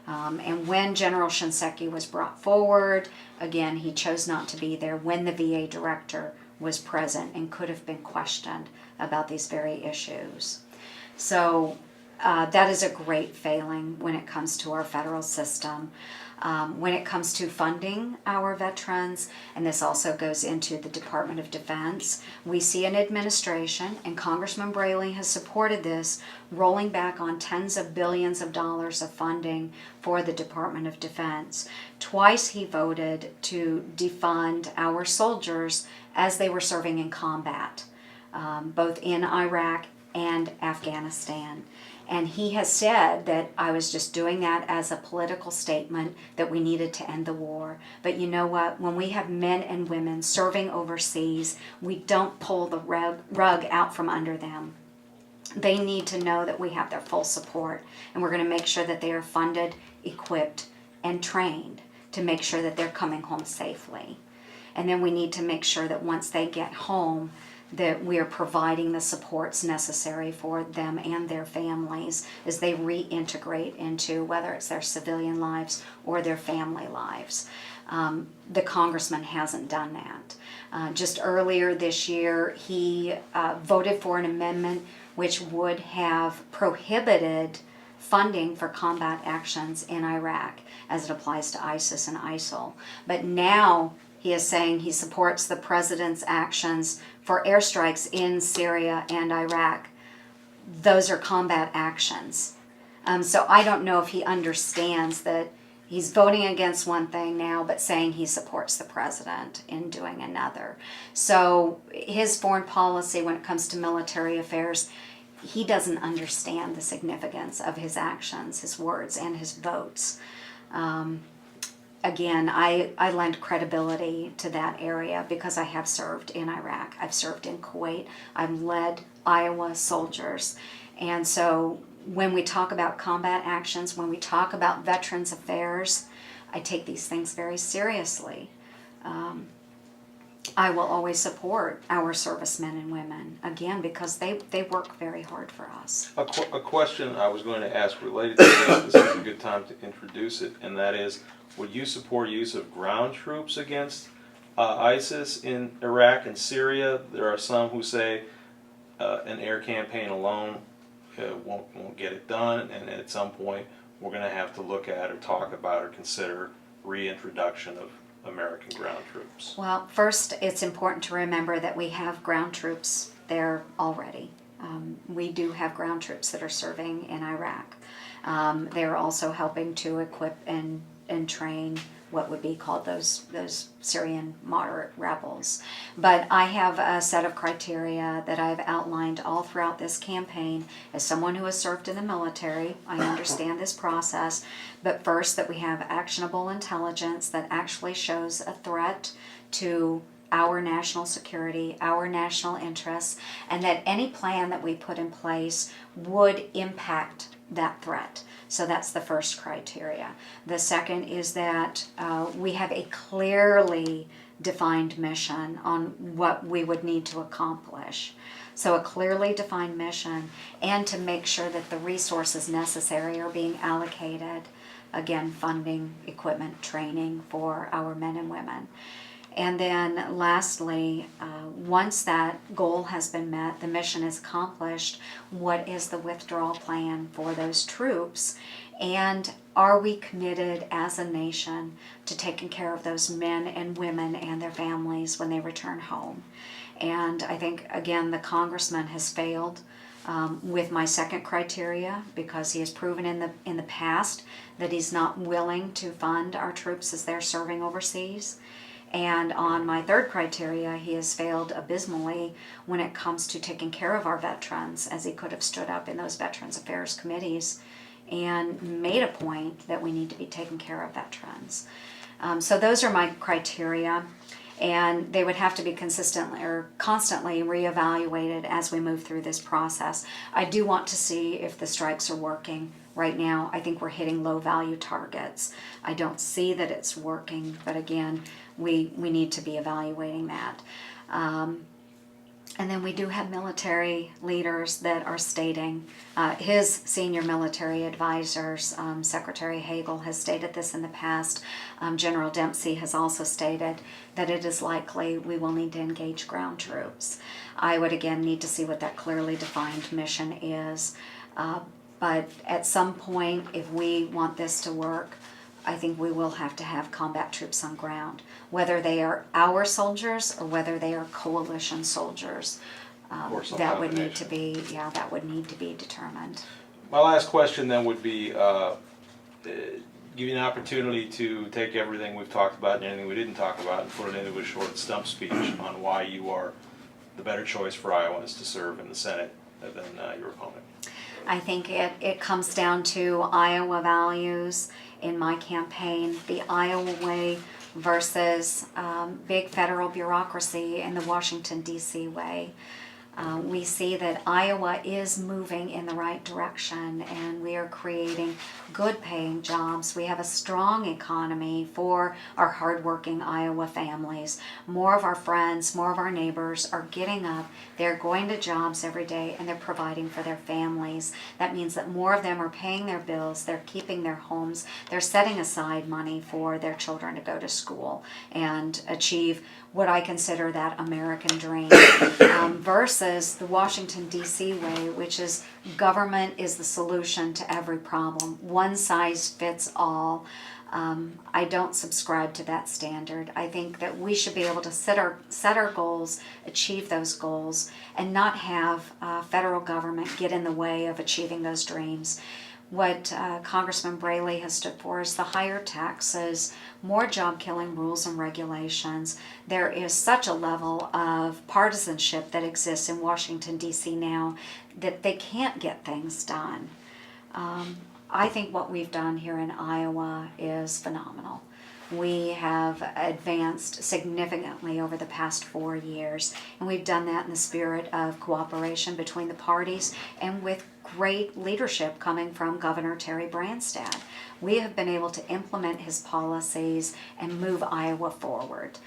And when General Shinseki was brought forward, again, he chose not to be there when the VA director was present and could have been questioned about these very issues. So that is a great failing when it comes to our federal system. When it comes to funding our veterans, and this also goes into the Department of Defense, we see an administration, and Congressman Braley has supported this, rolling back on tens of billions of dollars of funding for the Department of Defense. Twice he voted to defund our soldiers as they were serving in combat, both in Iraq and Afghanistan. And he has said that I was just doing that as a political statement that we needed to end the war. But you know what? When we have men and women serving overseas, we don't pull the rug out from under them. They need to know that we have their full support, and we're going to make sure that they are funded, equipped, and trained to make sure that they're coming home safely. And then we need to make sure that once they get home, that we are providing the supports necessary for them and their families as they reintegrate into whether it's their civilian lives or their family lives. The congressman hasn't done that. Just earlier this year, he voted for an amendment which would have prohibited funding for combat actions in Iraq as it applies to ISIS and ISIL. But now he is saying he supports the president's actions for airstrikes in Syria and Iraq. Those are combat actions. So I don't know if he understands that he's voting against one thing now, but saying he supports the president in doing another. So his foreign policy when it comes to military affairs, he doesn't understand the significance of his actions, his words, and his votes. Again, I lend credibility to that area because I have served in Iraq. I've served in Kuwait. I've led Iowa soldiers. And so when we talk about combat actions, when we talk about veterans affairs, I take these things very seriously. I will always support our servicemen and women, again, because they work very hard for us. A question I was going to ask related to this, this is a good time to introduce it, and that is, would you support use of ground troops against ISIS in Iraq and Syria? There are some who say an air campaign alone won't get it done, and at some point we're going to have to look at or talk about or consider reintroduction of American ground troops. Well, first, it's important to remember that we have ground troops there already. We do have ground troops that are serving in Iraq. They're also helping to equip and train what would be called those Syrian moderate rebels. But I have a set of criteria that I've outlined all throughout this campaign. As someone who has served in the military, I understand this process. But first, that we have actionable intelligence that actually shows a threat to our national security, our national interests, and that any plan that we put in place would impact that threat. So that's the first criteria. The second is that we have a clearly defined mission on what we would need to accomplish. So a clearly defined mission, and to make sure that the resources necessary are being allocated. Again, funding, equipment, training for our men and women. And then lastly, once that goal has been met, the mission is accomplished, what is the withdrawal plan for those troops? And are we committed as a nation to taking care of those men and women and their families when they return home? And I think, again, the congressman has failed with my second criteria, because he has proven in the past that he's not willing to fund our troops as they're serving overseas. And on my third criteria, he has failed abysmally when it comes to taking care of our veterans, as he could have stood up in those Veterans Affairs committees and made a point that we need to be taking care of veterans. So those are my criteria, and they would have to be consistently or constantly reevaluated as we move through this process. I do want to see if the strikes are working. Right now, I think we're hitting low value targets. I don't see that it's working, but again, we need to be evaluating that. And then we do have military leaders that are stating, his senior military advisors, Secretary Hagel has stated this in the past, General Dempsey has also stated that it is likely we will need to engage ground troops. I would again need to see what that clearly defined mission is. But at some point, if we want this to work, I think we will have to have combat troops on ground, whether they are our soldiers or whether they are coalition soldiers. Or some That would need to combination. be, yeah, that would need to be determined. My last question then would be, give you an opportunity to take everything we've talked about and anything we didn't talk about and put it into a short stump speech on why you are the better choice for Iowans to serve in the Senate than your opponent. I think it comes down to Iowa values in my campaign, the Iowa way versus big federal bureaucracy in the Washington, D.C. way. We see that Iowa is moving in the right direction and we are creating good paying jobs. We have a strong economy for our hardworking Iowa families. More of our friends, more of our neighbors are getting up, they're going to jobs every day and they're providing for their families. That means that more of them are paying their bills, they're keeping their homes, they're setting aside money for their children to go to school and achieve what I consider that American dream, versus the Washington, D.C. way, which is government is the solution to every problem. One size fits all. I don't subscribe to that standard. I think that we should be able to set our goals, achieve those goals, and not have federal government get in the way of achieving those dreams. What Congressman Braley has stood for is the higher taxes, more job-killing rules and regulations. There is such a level of partisanship that exists in Washington, D.C. now that they can't get things done. I think what we've done here in Iowa is phenomenal. We have advanced significantly over the past 4 years, and we've done that in the spirit of cooperation between the parties and with great leadership coming from Governor Terry Branstad. We have been able to implement his policies and move Iowa forward.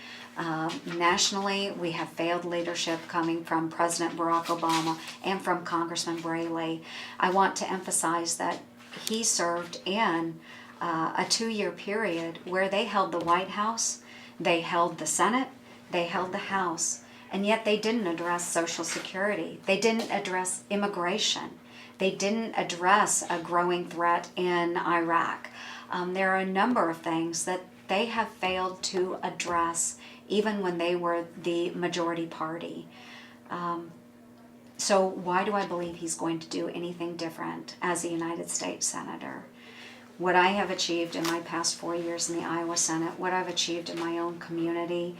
Nationally, we have failed leadership coming from President Barack Obama and from Congressman Braley. I want to emphasize that he served in a 2-year period where they held the White House, they held the Senate, they held the House, and yet they didn't address Social Security. They didn't address immigration. They didn't address a growing threat in Iraq. There are a number of things that they have failed to address even when they were the majority party. So why do I believe he's going to do anything different as a United States Senator? What I have achieved in my past 4 years in the Iowa Senate, what I've achieved in my own community,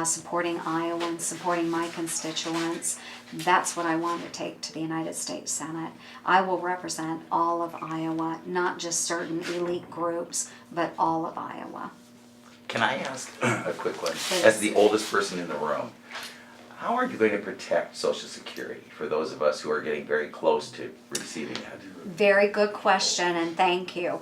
supporting Iowans, supporting my constituents, that's what I want to take to the United States Senate. I will represent all of Iowa, not just certain elite groups, but all of Iowa. Can I ask a quick one? Please. As the oldest person in the room, how are you going to protect Social Security for those of us who are getting very close to receiving it? Very good question, and thank you.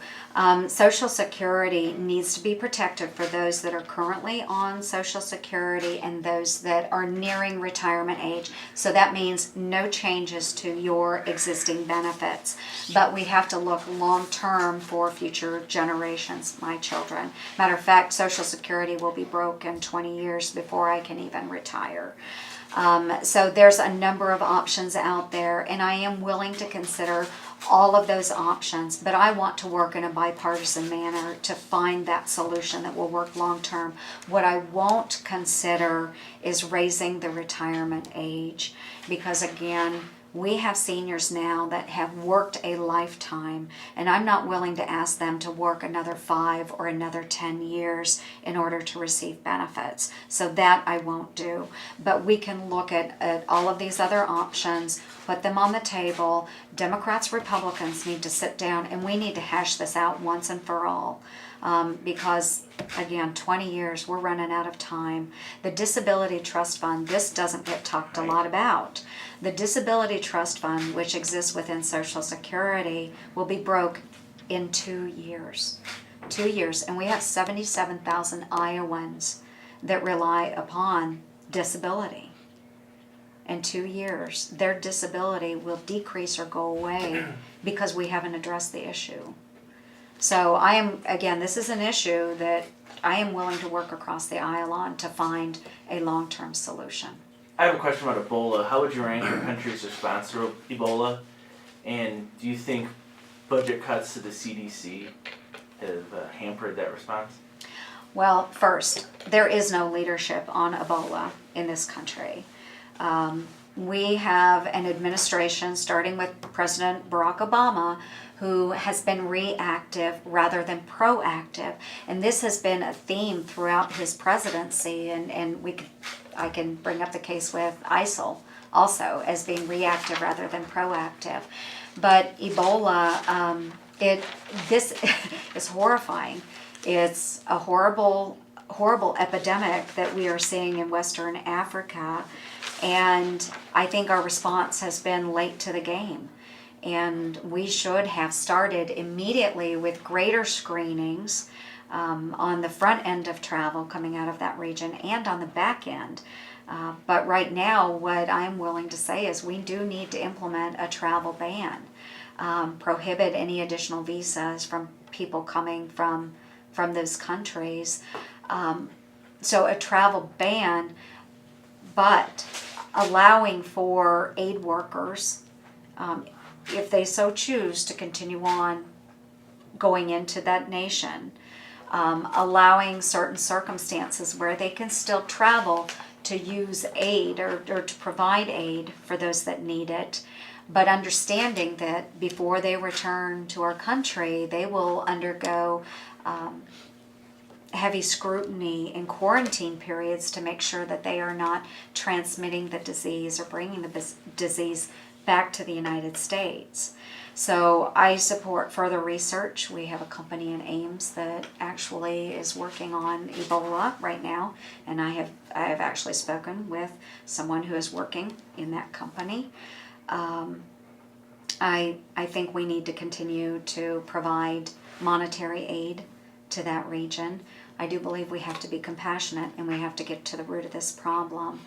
Social Security needs to be protected for those that are currently on Social Security and those that are nearing retirement age. So that means no changes to your existing benefits. But we have to look long-term for future generations, my children. Matter of fact, Social Security will be broke in 20 years before I can even retire. So there's a number of options out there, and I am willing to consider all of those options, but I want to work in a bipartisan manner to find that solution that will work long term. What I won't consider is raising the retirement age, because again, we have seniors now that have worked a lifetime, and I'm not willing to ask them to work another 5 or another 10 years in order to receive benefits. So that I won't do. But we can look at all of these other options, put them on the table. Democrats, Republicans need to sit down, and we need to hash this out once and for all. Because, again, 20 years, we're running out of time. The Disability Trust Fund, this doesn't get talked a lot about. The Disability Trust Fund, which exists within Social Security, will be broke in 2 years. 2 years, and we have 77,000 Iowans that rely upon disability. In 2 years, their disability will decrease or go away because we haven't addressed the issue. So I am, again, this is an issue that I am willing to work across the aisle on to find a long-term solution. I have a question about Ebola. How would you rank your country's response to Ebola? And do you think budget cuts to the CDC have hampered that response? Well, first, there is no leadership on Ebola in this country. We have an administration, starting with President Barack Obama, who has been reactive rather than proactive. And this has been a theme throughout his presidency, and I can bring up the case with ISIL also as being reactive rather than proactive. But Ebola, this is horrifying. It's a horrible epidemic that we are seeing in Western Africa. And I think our response has been late to the game. And we should have started immediately with greater screenings on the front end of travel coming out of that region and on the back end. But right now, what I'm willing to say is we do need to implement a travel ban, prohibit any additional visas from people coming from those countries. So a travel ban, but allowing for aid workers, if they so choose, to continue on going into that nation, allowing certain circumstances where they can still travel to use aid or to provide aid for those that need it, but understanding that before they return to our country, they will undergo heavy scrutiny and quarantine periods to make sure that they are not transmitting the disease or bringing the disease back to the United States. So I support further research. We have a company in Ames that actually is working on Ebola right now, and I have actually spoken with someone who is working in that company. I think we need to continue to provide monetary aid to that region. I do believe we have to be compassionate and we have to get to the root of this problem.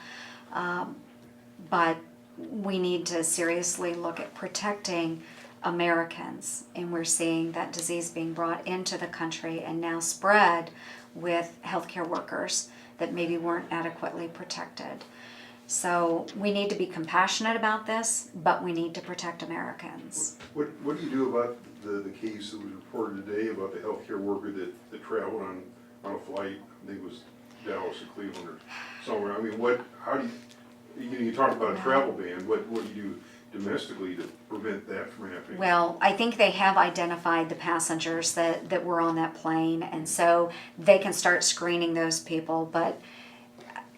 But we need to seriously look at protecting Americans, and we're seeing that disease being brought into the country and now spread with healthcare workers that maybe weren't adequately protected. So we need to be compassionate about this, but we need to protect Americans. What do you do about the case that was reported today about the healthcare worker that traveled on a flight, I think it was Dallas or Cleveland or somewhere? I mean, how do you talk about a travel ban, what do you do domestically to prevent that from happening? Well, I think they have identified the passengers that were on that plane, and so they can start screening those people, but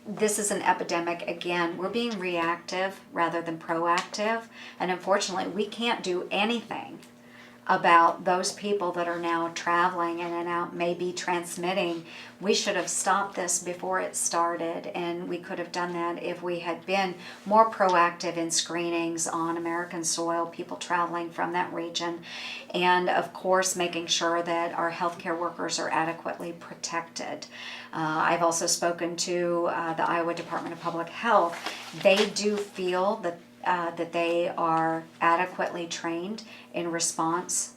this is an epidemic. Again, we're being reactive rather than proactive, and unfortunately we can't do anything about those people that are now traveling in and out, maybe transmitting. We should have stopped this before it started, and we could have done that if we had been more proactive in screenings on American soil, people traveling from that region, and of course making sure that our healthcare workers are adequately protected. I've also spoken to the Iowa Department of Public Health. They do feel that they are adequately trained in response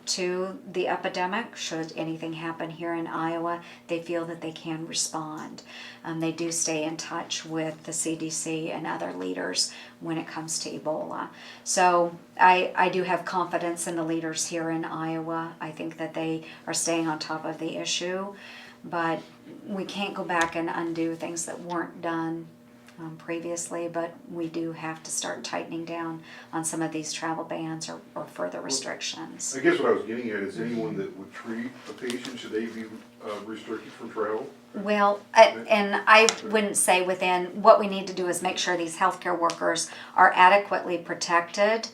to the epidemic. Should anything happen here in Iowa, they feel that they can respond. They do stay in touch with the CDC and other leaders when it comes to Ebola. So I do have confidence in the leaders here in Iowa. I think that they are staying on top of the issue, but we can't go back and undo things that weren't done previously, but we do have to start tightening down on some of these travel bans or further restrictions. I guess what I was getting at is anyone that would treat a patient, should they be restricted from travel? Well, and I wouldn't say within, what we need to do is make sure these healthcare workers are adequately protected.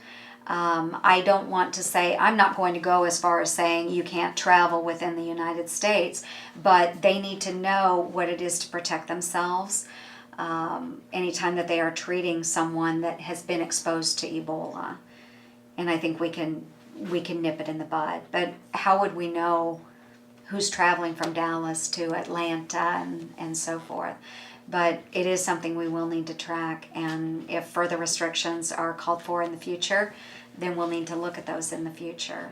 I don't want to say, I'm not going to go as far as saying you can't travel within the United States, but they need to know what it is to protect themselves. Anytime that they are treating someone that has been exposed to Ebola. And I think we can nip it in the bud. But how would we know who's traveling from Dallas to Atlanta and so forth? But it is something we will need to track, and if further restrictions are called for in the future, then we'll need to look at those in the future.